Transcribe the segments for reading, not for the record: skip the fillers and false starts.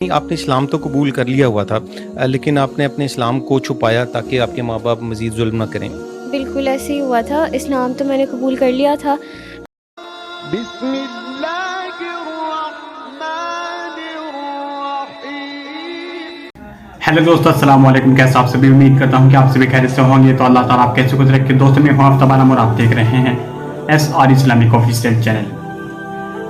آپ نے اسلام تو قبول کر لیا ہوا تھا لیکن آپ نے اپنے اسلام کو چھپایا تاکہ آپ کے ماں باپ مزید ظلم نہ کریں۔ بالکل ایسے ہی ہوا تھا، اسلام تو میں نے قبول کر لیا تھا۔ بسم اللہ الرحمن الرحیم۔ ہیلو دوستو، السلام علیکم۔ کیسے آپ سبھی؟ امید کرتا ہوں کہ آپ سبھی خیریت سے ہوں گے۔ تو اللہ تعالیٰ آپ کیسے گزرے کہ دوستوں میں ہوں ہفتہ بارہ اور آپ دیکھ رہے ہیں SR اسلامک آفیشیل چینل۔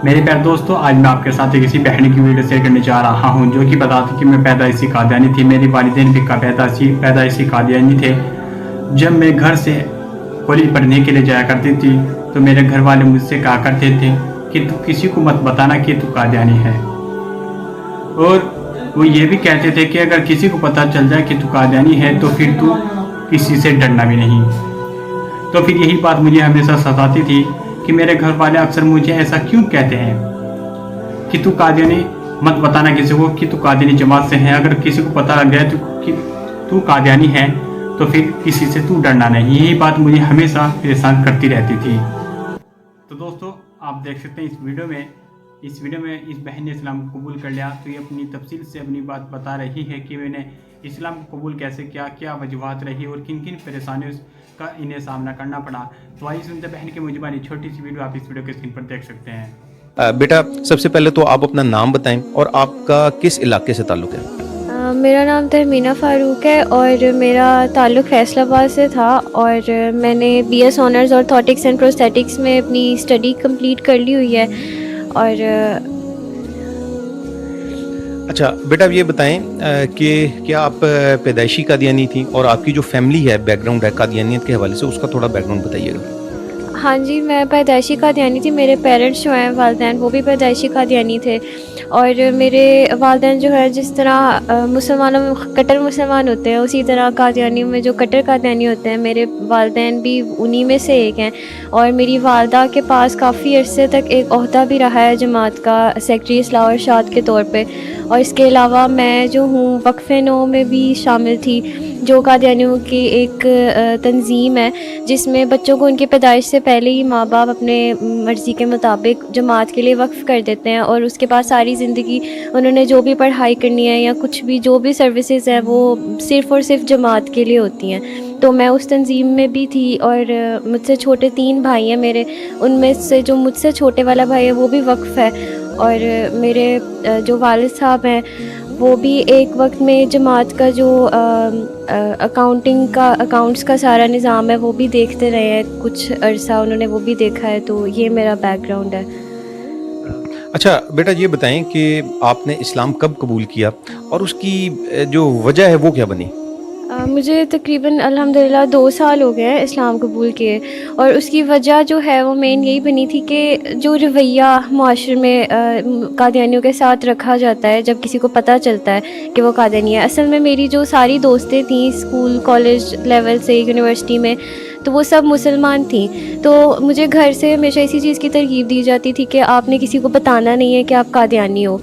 میرے پیارے دوستو، آج میں آپ کے ساتھ ایک اسی بہن کی ویڈیو شیئر کرنے جا رہا ہوں جو کہ بتاتی کہ میں پیدائشی قادیانی تھی۔ میری والدین بھی پیدائشی قادیانی تھے۔ جب میں گھر سے کالج پڑھنے کے لیے جایا کرتی تھی تو میرے گھر والے مجھ سے کہا کرتے تھے کہ تو کسی کو مت بتانا کہ تو قادیانی ہے، اور وہ یہ بھی کہتے تھے کہ اگر کسی کو پتہ چل جائے کہ تو قادیانی ہے تو پھر تو کسی سے ڈرنا بھی نہیں۔ تو پھر یہی بات مجھے ہمیشہ ستاتی تھی کہ میرے گھر والے اکثر مجھے ایسا کیوں کہتے ہیں کہ تو قادیانی مت بتانا کسی کو کہ تو قادیانی جماعت سے ہے۔ اگر کسی کو پتہ لگ جائے کہ تو قادیانی ہے تو پھر کسی سے تو ڈرنا نہیں۔ یہی بات مجھے ہمیشہ پریشان کرتی رہتی تھی۔ تو دوستو، آپ دیکھ سکتے ہیں اس ویڈیو میں اس بہن نے اسلام کو قبول کر لیا۔ تو یہ اپنی تفصیل سے اپنی بات بتا رہی ہے کہ میں نے اسلام کو قبول کیسے کیا، کیا وجوہات رہی اور کن کن پریشانیوں کا انہیں سامنا کرنا پڑا۔ تو آئیے سنتے بہن کی مجھبانی چھوٹی سی ویڈیو، آپ اس ویڈیو کے اسکرین پر دیکھ سکتے ہیں۔ بیٹا سب سے پہلے تو آپ اپنا نام بتائیں اور آپ کا کس علاقے سے تعلق ہے؟ میرا نام تہمینہ فاروق ہے اور میرا تعلق فیصل آباد سے تھا، اور میں نے BS آنرز اور تھاٹکس اینڈ پروستیٹکس میں اپنی اسٹڈی کمپلیٹ کر لی ہوئی ہے۔ اور اچھا بیٹا، یہ بتائیں کہ کیا آپ پیدائشی قادیانی تھیں، اور آپ کی جو فیملی ہے، بیک گراؤنڈ ہے قادیانیت کے حوالے سے، اس کا تھوڑا بیک گراؤنڈ بتائیے گا۔ ہاں جی، میں پیدائشی قادیانی تھی۔ میرے پیرنٹس جو ہیں والدین، وہ بھی پیدائشی قادیانی تھے، اور میرے والدین جو ہے جس طرح مسلمانوں میں کٹر مسلمان ہوتے ہیں، اسی طرح قادیانیوں میں جو کٹر قادیانی ہوتے ہیں، میرے والدین بھی انہی میں سے ایک ہیں۔ اور میری والدہ کے پاس کافی عرصے تک ایک عہدہ بھی رہا ہے جماعت کا، سیکٹری اصلاح و ارشاد کے طور پہ۔ اور اس کے علاوہ میں جو ہوں وقف نو میں بھی شامل تھی، جو قادیانیوں کی ایک تنظیم ہے جس میں بچوں کو ان کی پیدائش سے پہلے ہی ماں باپ اپنے مرضی کے مطابق جماعت کے لیے وقف کر دیتے ہیں، اور اس کے بعد ساری زندگی انہوں نے جو بھی پڑھائی کرنی ہے یا کچھ بھی جو بھی سروسز ہیں وہ صرف اور صرف جماعت کے لیے ہوتی ہیں۔ تو میں اس تنظیم میں بھی تھی، اور مجھ سے چھوٹے 3 بھائی ہیں میرے، ان میں سے جو مجھ سے چھوٹے والا بھائی ہے وہ بھی وقف ہے، اور میرے جو والد صاحب ہیں وہ بھی ایک وقت میں جماعت کا جو اکاؤنٹس کا سارا نظام ہے وہ بھی دیکھتے رہے ہیں، کچھ عرصہ انہوں نے وہ بھی دیکھا ہے۔ تو یہ میرا بیک گراؤنڈ ہے۔ اچھا بیٹا، یہ بتائیں کہ آپ نے اسلام کب قبول کیا اور اس کی جو وجہ ہے وہ کیا بنی؟ مجھے تقریباً الحمدللہ 2 سال ہو گئے ہیں اسلام قبول کیے، اور اس کی وجہ جو ہے وہ مین یہی بنی تھی کہ جو رویہ معاشرے میں قادیانیوں کے ساتھ رکھا جاتا ہے جب کسی کو پتہ چلتا ہے کہ وہ قادیانی ہے۔ اصل میں میری جو ساری دوستیں تھیں اسکول کالج لیول سے یونیورسٹی میں، تو وہ سب مسلمان تھیں، تو مجھے گھر سے ہمیشہ اسی چیز کی ترغیب دی جاتی تھی کہ آپ نے کسی کو بتانا نہیں ہے کہ آپ قادیانی ہو،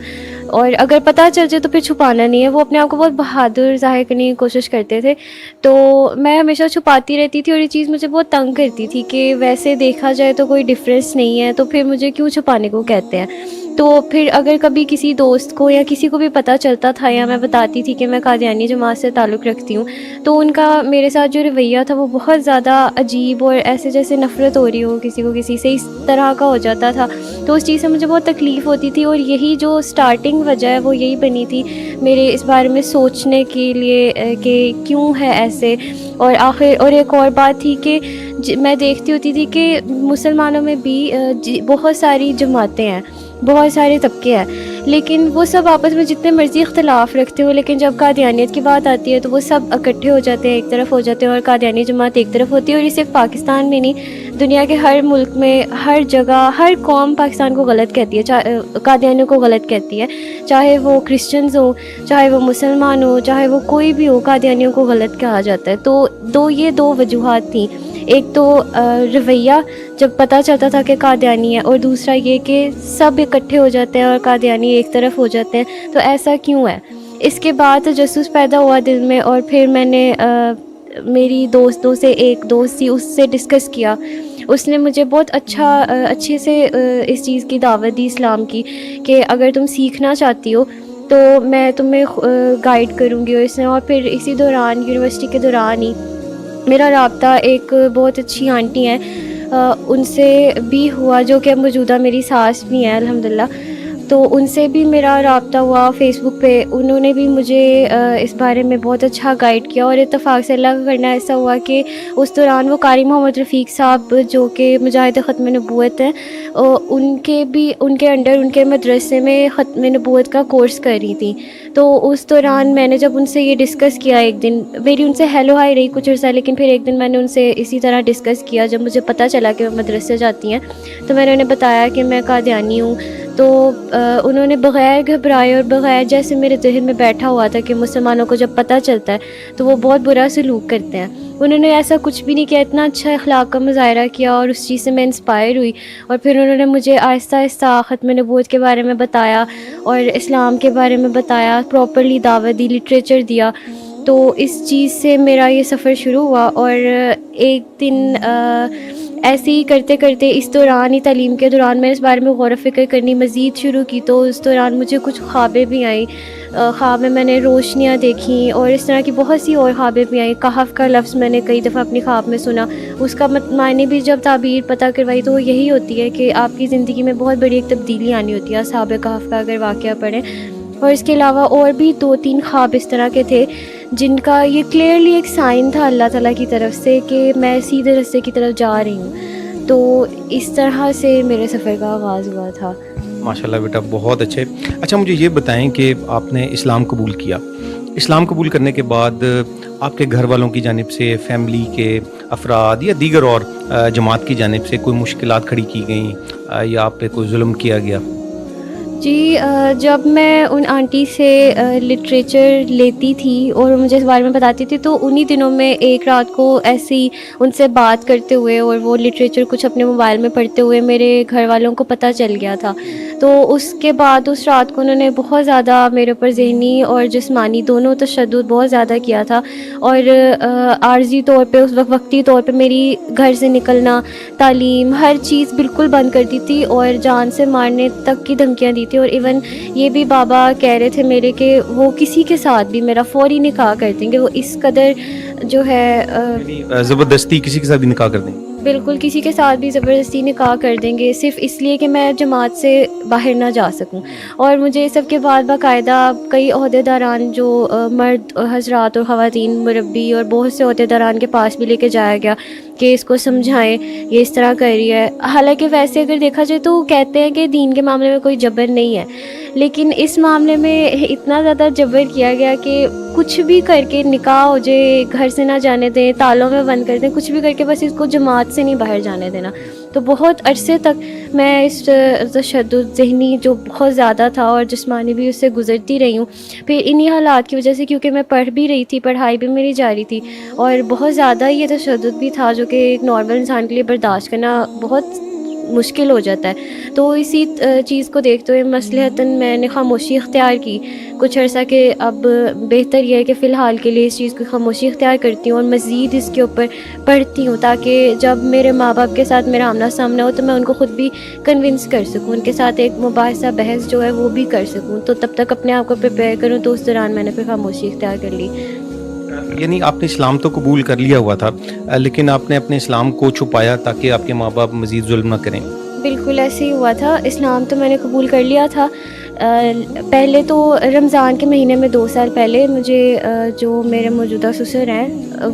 اور اگر پتہ چل جائے تو پھر چھپانا نہیں ہے۔ وہ اپنے آپ کو بہت بہادر ظاہر کرنے کی کوشش کرتے تھے، تو میں ہمیشہ چھپاتی رہتی تھی، اور یہ چیز مجھے بہت تنگ کرتی تھی کہ ویسے دیکھا جائے تو کوئی ڈفرینس نہیں ہے، تو پھر مجھے کیوں چھپانے کو کہتے ہیں۔ تو پھر اگر کبھی کسی دوست کو یا کسی کو بھی پتہ چلتا تھا یا میں بتاتی تھی کہ میں قادیانی جماعت سے تعلق رکھتی ہوں، تو ان کا میرے ساتھ جو رویہ تھا وہ بہت زیادہ عجیب، اور ایسے جیسے نفرت ہو رہی ہو کسی کو کسی سے، اس طرح کا ہو جاتا تھا۔ تو اس چیز سے مجھے بہت تکلیف ہوتی تھی، اور یہی جو سٹارٹنگ وجہ ہے وہ یہی بنی تھی میرے اس بارے میں سوچنے کے لیے کہ کیوں ہے ایسے۔ اور ایک اور بات تھی کہ میں دیکھتی ہوتی تھی کہ مسلمانوں میں بھی بہت ساری جماعتیں ہیں، بہت سارے طبقے ہیں، لیکن وہ سب آپس میں جتنے مرضی اختلاف رکھتے ہو، لیکن جب قادیانیت کی بات آتی ہے تو وہ سب اکٹھے ہو جاتے ہیں، ایک طرف ہو جاتے ہیں، اور قادیانی جماعت ایک طرف ہوتی ہے۔ اور یہ صرف پاکستان میں نہیں، دنیا کے ہر ملک میں، ہر جگہ، ہر قوم پاکستان کو غلط کہتی ہے، قادیانیوں کو غلط کہتی ہے، چاہے وہ کرسچنز ہوں، چاہے وہ مسلمان ہوں، چاہے وہ کوئی بھی ہو، قادیانیوں کو غلط کہا جاتا ہے۔ تو یہ 2 وجوہات تھیں، ایک تو رویہ جب پتہ چلتا تھا کہ قادیانی ہے، اور دوسرا یہ کہ سب اکٹھے ہو جاتے ہیں اور قادیانی ایک طرف ہو جاتے ہیں، تو ایسا کیوں ہے۔ اس کے بعد تجسس پیدا ہوا دل میں، اور پھر میں نے میری دوستوں سے، ایک دوست تھی، اس سے ڈسکس کیا۔ اس نے مجھے بہت اچھے سے اس چیز کی دعوت دی اسلام کی، کہ اگر تم سیکھنا چاہتی ہو تو میں تمہیں گائیڈ کروں گی. اور اس نے اور پھر اسی دوران یونیورسٹی کے دوران ہی میرا رابطہ ایک بہت اچھی آنٹی ہیں ان سے بھی ہوا, جو کہ اب موجودہ میری ساس بھی ہیں الحمدللہ. تو ان سے بھی میرا رابطہ ہوا فیس بک پہ. انہوں نے بھی مجھے اس بارے میں بہت اچھا گائیڈ کیا, اور اتفاق سے اللہ کا کرنا ایسا ہوا کہ اس دوران وہ قاری محمد رفیق صاحب جو کہ مجاہد ختم نبوت ہیں, ان کے انڈر ان کے مدرسے میں ختم نبوت کا کورس کر رہی تھیں. تو اس دوران میں نے جب ان سے یہ ڈسکس کیا, ایک دن میری ان سے ہیلو ہائی رہی کچھ عرصہ, لیکن پھر ایک دن میں نے ان سے اسی طرح ڈسکس کیا جب مجھے پتہ چلا کہ وہ مدرسے جاتی ہیں. تو میں نے انہیں بتایا کہ میں قادیانی ہوں. تو انہوں نے بغیر گھبرائے اور بغیر جیسے میرے ذہن میں بیٹھا ہوا تھا کہ مسلمانوں کو جب پتہ چلتا ہے تو وہ بہت برا سلوک کرتے ہیں, انہوں نے ایسا کچھ بھی نہیں کیا, اتنا اچھا اخلاق کا مظاہرہ کیا, اور اس چیز سے میں انسپائر ہوئی. اور پھر انہوں نے مجھے آہستہ آہستہ ختم نبوت کے بارے میں بتایا اور اسلام کے بارے میں بتایا, پراپرلی دعوت دی, لٹریچر دیا. تو اس چیز سے میرا یہ سفر شروع ہوا. اور ایک دن ایسے ہی کرتے کرتے اس دوران ہی تعلیم کے دوران میں اس بارے میں غور و فکر کرنی مزید شروع کی. تو اس دوران مجھے کچھ خوابیں بھی آئیں, خواب میں نے روشنیاں دیکھیں, اور اس طرح کی بہت سی اور خوابیں بھی آئیں. کہف کا لفظ میں نے کئی دفعہ اپنی خواب میں سنا, اس کا معنی بھی جب تعبیر پتہ کروائی تو وہ یہی ہوتی ہے کہ آپ کی زندگی میں بہت بڑی ایک تبدیلی آنی ہوتی ہے اصحاب کہف کا اگر واقعہ پڑھیں. اور اس کے علاوہ اور بھی 2-3 خواب اس طرح کے تھے جن کا یہ کلیئرلی ایک سائن تھا اللہ تعالیٰ کی طرف سے کہ میں سیدھے راستے کی طرف جا رہی ہوں. تو اس طرح سے میرے سفر کا آغاز ہوا تھا. ماشاءاللہ بیٹا, بہت اچھے. اچھا مجھے یہ بتائیں کہ آپ نے اسلام قبول کیا, اسلام قبول کرنے کے بعد آپ کے گھر والوں کی جانب سے, فیملی کے افراد یا دیگر اور جماعت کی جانب سے کوئی مشکلات کھڑی کی گئیں یا آپ پہ کوئی ظلم کیا گیا؟ جی, جب میں ان آنٹی سے لٹریچر لیتی تھی اور مجھے اس بارے میں بتاتی تھی تو انہی دنوں میں ایک رات کو ایسی ان سے بات کرتے ہوئے اور وہ لٹریچر کچھ اپنے موبائل میں پڑھتے ہوئے میرے گھر والوں کو پتہ چل گیا تھا. تو اس کے بعد اس رات کو انہوں نے بہت زیادہ میرے اوپر ذہنی اور جسمانی دونوں تشدد بہت زیادہ کیا تھا. اور عارضی طور پہ اس وقتی طور پہ میری گھر سے نکلنا, تعلیم, ہر چیز بالکل بند کر دی تھی, اور جان سے مارنے تک کی دھمکیاں دی تھی. اور ایون یہ بھی بابا کہہ رہے تھے میرے کہ وہ کسی کے ساتھ بھی میرا فوری نکاح کر دیں گے, وہ اس قدر جو ہے زبردستی کسی کے ساتھ بھی نکاح کر دیں؟ بالکل کسی کے ساتھ بھی زبردستی نکاح کر دیں گے, صرف اس لیے کہ میں جماعت سے باہر نہ جا سکوں. اور مجھے سب کے بعد باقاعدہ کئی عہدیداران جو مرد حضرات اور خواتین, مربی اور بہت سے عہدیداران کے پاس بھی لے کے جایا گیا کہ اس کو سمجھائیں یہ اس طرح کر رہی ہے. حالانکہ ویسے اگر دیکھا جائے تو کہتے ہیں کہ دین کے معاملے میں کوئی جبر نہیں ہے, لیکن اس معاملے میں اتنا زیادہ جبر کیا گیا کہ کچھ بھی کر کے نکاح ہو جائے, گھر سے نہ جانے دیں, تالوں میں بند کر دیں, کچھ بھی کر کے بس اس کو جماعت سے نہیں باہر جانے دینا. تو بہت عرصے تک میں اس تشدد ذہنی جو بہت زیادہ تھا اور جسمانی بھی اس سے گزرتی رہی ہوں. پھر انہی حالات کی وجہ سے, کیونکہ میں پڑھ بھی رہی تھی, پڑھائی بھی میری جاری تھی, اور بہت زیادہ یہ تشدد بھی تھا جو کہ ایک نارمل انسان کے لیے برداشت کرنا بہت مشکل ہو جاتا ہے. تو اسی چیز کو دیکھتے ہوئے مصلحتاً میں نے خاموشی اختیار کی کچھ عرصہ کہ اب بہتر یہ ہے کہ فی الحال کے لیے اس چیز کی خاموشی اختیار کرتی ہوں اور مزید اس کے اوپر پڑھتی ہوں, تاکہ جب میرے ماں باپ کے ساتھ میرا آمنا سامنا ہو تو میں ان کو خود بھی کنونس کر سکوں, ان کے ساتھ ایک مباحثہ بحث جو ہے وہ بھی کر سکوں. تو تب تک اپنے آپ کو پریپیئر کروں. تو اس دوران میں نے پھر خاموشی اختیار کر لی. یعنی آپ نے اسلام تو قبول کر لیا ہوا تھا, لیکن آپ نے اپنے اسلام کو چھپایا تاکہ آپ کے ماں باپ مزید ظلم نہ کریں؟ بالکل ایسے ہی ہوا تھا. اسلام تو میں نے قبول کر لیا تھا. پہلے تو رمضان کے مہینے میں 2 سال پہلے مجھے جو میرے موجودہ سسر ہیں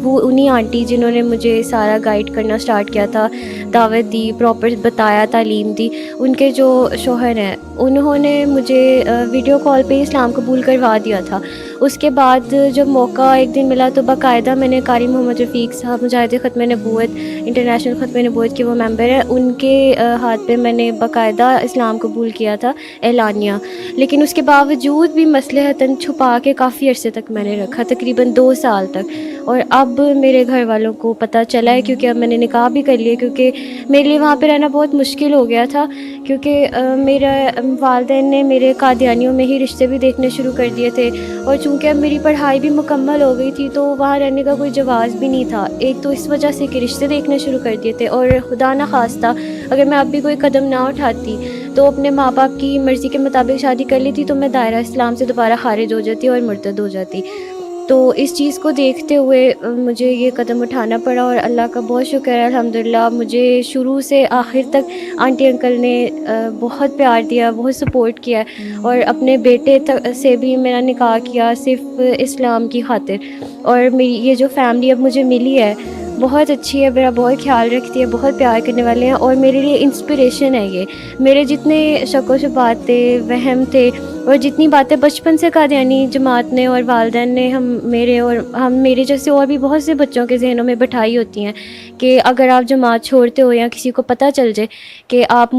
وہ انہی آنٹی جنہوں نے مجھے سارا گائیڈ کرنا سٹارٹ کیا تھا, دعوت دی, پراپر بتایا, تعلیم دی, ان کے جو شوہر ہیں انہوں نے مجھے ویڈیو کال پہ اسلام قبول کروا دیا تھا. اس کے بعد جب موقع ایک دن ملا تو باقاعدہ میں نے قاری محمد رفیق صاحب مجاہد ختم نبوت انٹرنیشنل ختم نبوت کے وہ ممبر ہیں, ان کے ہاتھ پہ میں نے باقاعدہ اسلام قبول کیا تھا اعلانیہ. لیکن اس کے باوجود بھی مصلحتاً چھپا کے کافی عرصے تک میں نے رکھا, تقریباً 2 سال تک. اور اب میرے گھر والوں کو پتہ چلا ہے, کیونکہ اب میں نے نکاح بھی کر لیا, کیونکہ میرے لیے وہاں پہ رہنا بہت مشکل ہو گیا تھا, کیونکہ میرا والدین نے میرے قادیانیوں میں ہی رشتے بھی دیکھنے شروع کر دیے تھے, اور چونکہ اب میری پڑھائی بھی مکمل ہو گئی تھی تو وہاں رہنے کا کوئی جواز بھی نہیں تھا. ایک تو اس وجہ سے کہ رشتے دیکھنے شروع کر دیے تھے, اور خدا نخواستہ اگر میں اب بھی کوئی قدم نہ اٹھاتی تو اپنے ماں باپ کی مرضی کے مطابق شادی کر لیتی تو میں دائرہ اسلام سے دوبارہ خارج ہو جاتی اور مرتد ہو جاتی. تو اس چیز کو دیکھتے ہوئے مجھے یہ قدم اٹھانا پڑا اور اللہ کا بہت شکر ہے الحمدللہ. مجھے شروع سے آخر تک آنٹی انکل نے بہت پیار دیا, بہت سپورٹ کیا, اور اپنے بیٹے سے بھی میرا نکاح کیا صرف اسلام کی خاطر. اور میری یہ جو فیملی اب مجھے ملی ہے بہت اچھی ہے, میرا بہت خیال رکھتی ہے, بہت پیار کرنے والے ہیں, اور میرے لیے انسپریشن ہے. یہ میرے جتنے شک و شبہات تھے, وہم تھے, اور جتنی باتیں بچپن سے قادیانی جماعت نے اور والدین نے ہم میرے جیسے اور بھی بہت سے بچوں کے ذہنوں میں بٹھائی ہوتی ہیں کہ اگر آپ جماعت چھوڑتے ہو یا کسی کو پتہ چل جائے کہ آپ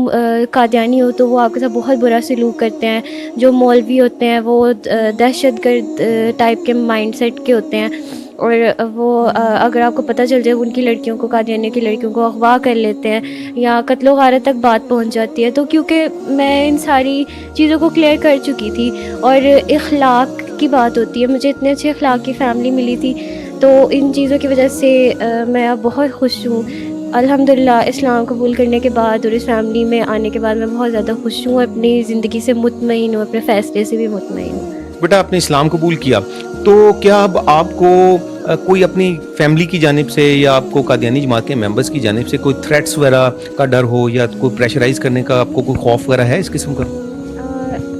قادیانی ہو تو وہ آپ کے ساتھ بہت برا سلوک کرتے ہیں. جو مولوی ہوتے ہیں وہ دہشت گرد ٹائپ کے مائنڈ سیٹ کے ہوتے ہیں, اور وہ اگر آپ کو پتہ چل جائے ان کی لڑکیوں کو, قادیانی کی لڑکیوں کو اغوا کر لیتے ہیں یا قتل و غارت تک بات پہنچ جاتی ہے. تو کیونکہ میں ان ساری چیزوں کو کلیئر کر چکی تھی, اور اخلاق کی بات ہوتی ہے, مجھے اتنے اچھے اخلاق کی فیملی ملی تھی, تو ان چیزوں کی وجہ سے میں اب بہت خوش ہوں الحمدللہ. اسلام قبول کرنے کے بعد اور اس فیملی میں آنے کے بعد میں بہت زیادہ خوش ہوں, اپنی زندگی سے مطمئن ہوں, اپنے فیصلے سے بھی مطمئن ہوں. بیٹا آپ نے اسلام قبول کیا تو کیا اب آپ کو کوئی اپنی فیملی کی جانب سے یا آپ کو قادیانی جماعت کے ممبرس کی جانب سے کوئی تھریٹس وغیرہ کا ڈر ہو یا کوئی پریشرائز کرنے کا آپ کو کوئی خوف وغیرہ ہے اس قسم کا؟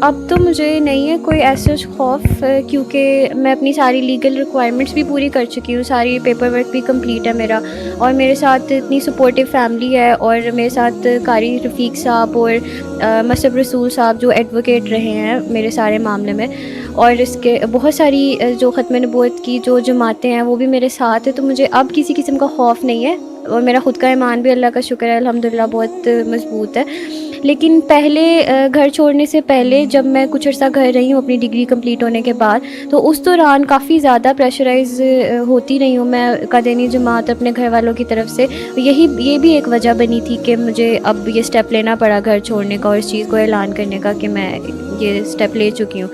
اب تو مجھے نہیں ہے کوئی ایسا خوف, کیونکہ میں اپنی ساری لیگل ریکوائرمنٹس بھی پوری کر چکی ہوں, ساری پیپر ورک بھی کمپلیٹ ہے میرا, اور میرے ساتھ اتنی سپورٹیو فیملی ہے, اور میرے ساتھ قاری رفیق صاحب اور مصعب رسول صاحب جو ایڈوکیٹ رہے ہیں میرے سارے معاملے میں, اور اس کے بہت ساری جو ختم نبوت کی جو جماعتیں ہیں وہ بھی میرے ساتھ ہیں. تو مجھے اب کسی قسم کا خوف نہیں ہے, اور میرا خود کا ایمان بھی اللہ کا شکر ہے الحمدللہ بہت مضبوط ہے. لیکن پہلے گھر چھوڑنے سے پہلے جب میں کچھ عرصہ گھر رہی ہوں اپنی ڈگری کمپلیٹ ہونے کے بعد, تو اس دوران کافی زیادہ پریشرائز ہوتی رہی ہوں میں قادیانی جماعت اپنے گھر والوں کی طرف سے. یہ بھی ایک وجہ بنی تھی کہ مجھے اب یہ سٹیپ لینا پڑا گھر چھوڑنے کا اور اس چیز کو اعلان کرنے کا کہ میں یہ سٹیپ لے چکی ہوں.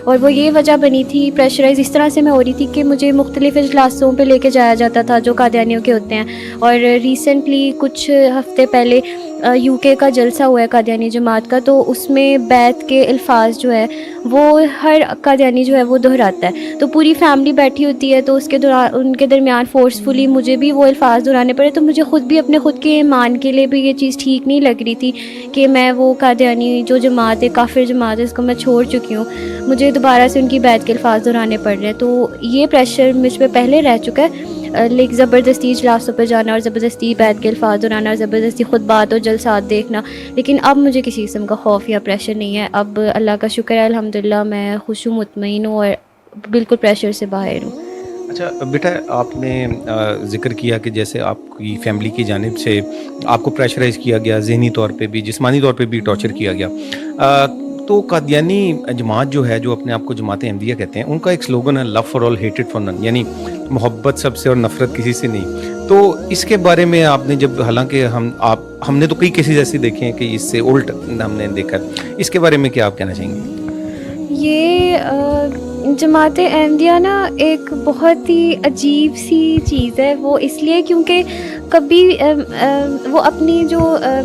اور وہ یہ وجہ بنی تھی, پریشرائز اس طرح سے میں ہو رہی تھی کہ مجھے مختلف اجلاسوں پہ لے کے جایا جاتا تھا جو قادیانیوں کے ہوتے ہیں, اور ریسنٹلی کچھ ہفتے پہلے یو کے کا جلسہ ہوا ہے قادیانی جماعت کا, تو اس میں بیعت کے الفاظ جو ہے وہ ہر قادیانی جو ہے وہ دہراتا ہے. تو پوری فیملی بیٹھی ہوتی ہے, تو اس کے دوران ان کے درمیان فورسفلی مجھے بھی وہ الفاظ دہرانے پڑے. تو مجھے خود بھی اپنے خود کے ایمان کے لیے بھی یہ چیز ٹھیک نہیں لگ رہی تھی کہ میں وہ قادیانی جو جماعت ہے, کافر جماعت ہے, اس کو میں چھوڑ چکی ہوں, مجھے دوبارہ سے ان کی بیعت کے الفاظ دہرانے پڑ رہے ہیں. تو یہ پریشر مجھ پہ پہلے رہ چکا ہے, لیکن زبردستی اجلاسوں پہ جانا اور زبردستی بیعت کے الفاظ دہرانا اور زبردستی خطبات اور جلسات دیکھنا. لیکن اب مجھے کسی قسم کا خوف یا پریشر نہیں ہے, اب اللہ کا شکر ہے الحمدللہ میں خوش ہوں, مطمئن ہوں, اور بالکل پریشر سے باہر ہوں. اچھا بیٹا آپ نے ذکر کیا کہ جیسے آپ کی فیملی کی جانب سے آپ کو پریشرائز کیا گیا, ذہنی طور پہ بھی جسمانی طور پہ بھی ٹارچر کیا گیا. تو قادیانی جماعت جو ہے, جو اپنے آپ کو جماعت احمدیہ کہتے ہیں, ان کا ایک سلوگن ہے لو فار آل ہیٹڈ فار نن, یعنی محبت سب سے اور نفرت کسی سے نہیں. تو اس کے بارے میں آپ نے جب, حالانکہ ہم نے تو کئی کیسز ایسے دیکھے ہیں کہ اس سے الٹ ہم نے دیکھا, اس کے بارے میں کیا آپ کہنا چاہیں گے؟ یہ جماعت احمدیہ نا ایک بہت ہی عجیب سی چیز ہے. وہ اس لیے کیونکہ کبھی وہ اپنی جو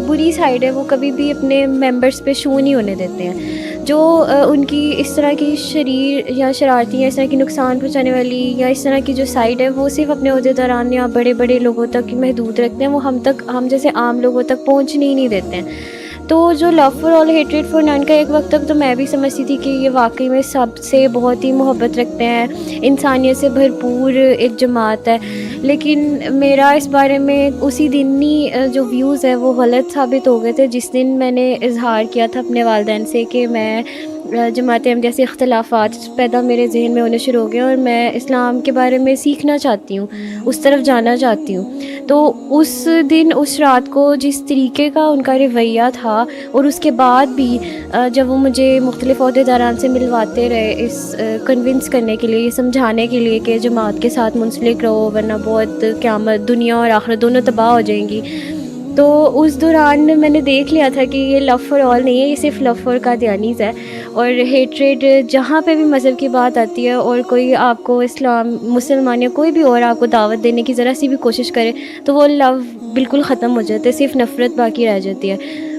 بری سائڈ ہے وہ کبھی بھی اپنے ممبرس پہ شو نہیں ہونے دیتے ہیں. جو ان کی اس طرح کی شریر یا شرارتی یا اس طرح کی نقصان پہنچانے والی یا اس طرح کی جو سائڈ ہے وہ صرف اپنے عہدیداران یا بڑے بڑے لوگوں تک محدود رکھتے ہیں, وہ ہم جیسے عام لوگوں تک پہنچنے ہی نہیں دیتے ہیں. تو جو love for all hatred for none کا ایک وقت تک تو میں بھی سمجھتی تھی کہ یہ واقعی میں سب سے بہت ہی محبت رکھتے ہیں, انسانیت سے بھرپور ایک جماعت ہے. لیکن میرا اس بارے میں اسی دن ہی جو ویوز ہے وہ غلط ثابت ہو گئے تھے, جس دن میں نے اظہار کیا تھا اپنے والدین سے کہ میں جماعت احمدیہ سے اختلافات پیدا میرے ذہن میں ہونے شروع ہو گئے اور میں اسلام کے بارے میں سیکھنا چاہتی ہوں, اس طرف جانا چاہتی ہوں. تو اس دن اس رات کو جس طریقے کا ان کا رویہ تھا, اور اس کے بعد بھی جب وہ مجھے مختلف عہدیداران سے ملواتے رہے اس کنونس کرنے کے لیے, یہ سمجھانے کے لیے کہ جماعت کے ساتھ منسلک رہو ورنہ بہت قیامت دنیا اور آخرت دونوں تباہ ہو جائیں گی. تو اس دوران میں نے دیکھ لیا تھا کہ یہ لو فار آل نہیں ہے, یہ صرف لو فار قادیانیز ہے. اور ہیٹریڈ جہاں پہ بھی مذہب کی بات آتی ہے اور کوئی آپ کو اسلام مسلمان یا کوئی بھی اور آپ کو دعوت دینے کی ذرا سی بھی کوشش کرے تو وہ لو بالکل ختم ہو جاتا ہے, صرف نفرت باقی رہ جاتی ہے.